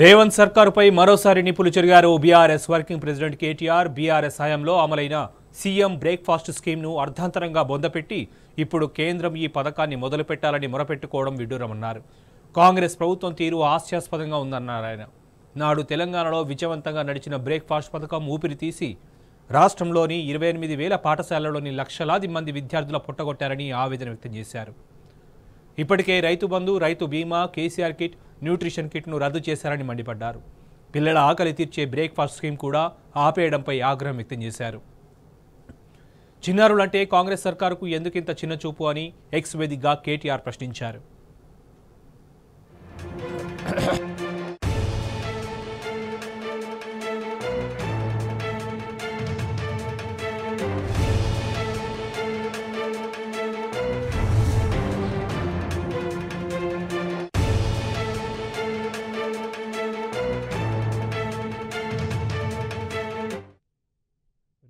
రేవంత్ సర్కారుపై మరోసారి నిప్పులు చెరిగారు BRS working president KTR. BRS హయాంలో అమలైన సీఎం బ్రేక్ఫాస్ట్ స్కీమ్ను అర్ధాంతరంగా బొందపెట్టి ఇప్పుడు కేంద్రం ఈ పథకాన్ని మొదలుపెట్టాలని మొరపెట్టుకోవడం విడ్డూరమన్నారు. కాంగ్రెస్ ప్రభుత్వం తీరు హాస్యాస్పదంగా ఉందన్నారు ఆయన. నాడు తెలంగాణలో విజయవంతంగా నడిచిన బ్రేక్ఫాస్ట్ పథకం ఊపిరి తీసి రాష్ట్రంలోని 28,000 పాఠశాలల్లోని లక్షలాది మంది విద్యార్థుల పొట్టగొట్టారని ఆవేదన వ్యక్తం చేశారు. ఇప్పటికే రైతు బంధు, రైతు బీమా, కేసీఆర్ కిట్, న్యూట్రిషన్ కిట్ను రద్దు చేశారని మండిపడ్డారు. పిల్లల ఆకలి తీర్చే బ్రేక్ఫాస్ట్ స్కీమ్ కూడా ఆపేయడంపై ఆగ్రహం వ్యక్తం చేశారు. చిన్నారులంటే కాంగ్రెస్ సర్కారుకు ఎందుకింత చిన్నచూపు అని ఎక్స్ వేదికగా కేటీఆర్ ప్రశ్నించారు.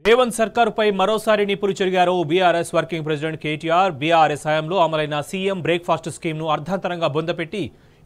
రేవంత్ సర్కారుపై మరోసారి నిప్పులు చెరిగారు BRS working president KTR. BRS హయాంలో అమలైన సీఎం బ్రేక్ఫాస్ట్ స్కీమ్ను అర్ధాంతరంగా బొందపెట్టి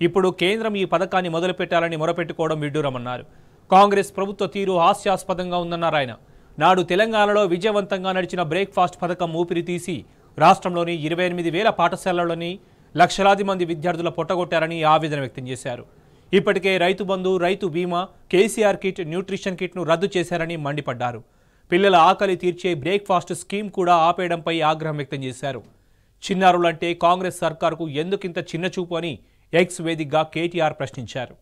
ఇప్పుడు కేంద్రం ఈ పథకాన్ని మొదలుపెట్టాలని మొరపెట్టుకోవడం విడ్డూరమన్నారు. కాంగ్రెస్ ప్రభుత్వ తీరు హాస్యాస్పదంగా ఉందన్నారు ఆయన. నాడు తెలంగాణలో విజయవంతంగా నడిచిన బ్రేక్ఫాస్ట్ పథకం ఊపిరి తీసి రాష్ట్రంలోని 28,000 పాఠశాలల్లోని లక్షలాది మంది విద్యార్థుల పొట్టగొట్టారని ఆవేదన వ్యక్తం చేశారు. ఇప్పటికే రైతు బంధు, రైతు బీమా, కేసీఆర్ కిట్, న్యూట్రిషన్ కిట్ను రద్దు చేశారని మండిపడ్డారు. పిల్లల ఆకలి తీర్చే బ్రేక్ఫాస్ట్ స్కీమ్ కూడా ఆపేయడంపై ఆగ్రహం వ్యక్తం చేశారు. చిన్నారులంటే కాంగ్రెస్ సర్కారుకు ఎందుకింత చిన్నచూపు అని ఎక్స్ వేదికగా కేటీఆర్ ప్రశ్నించారు.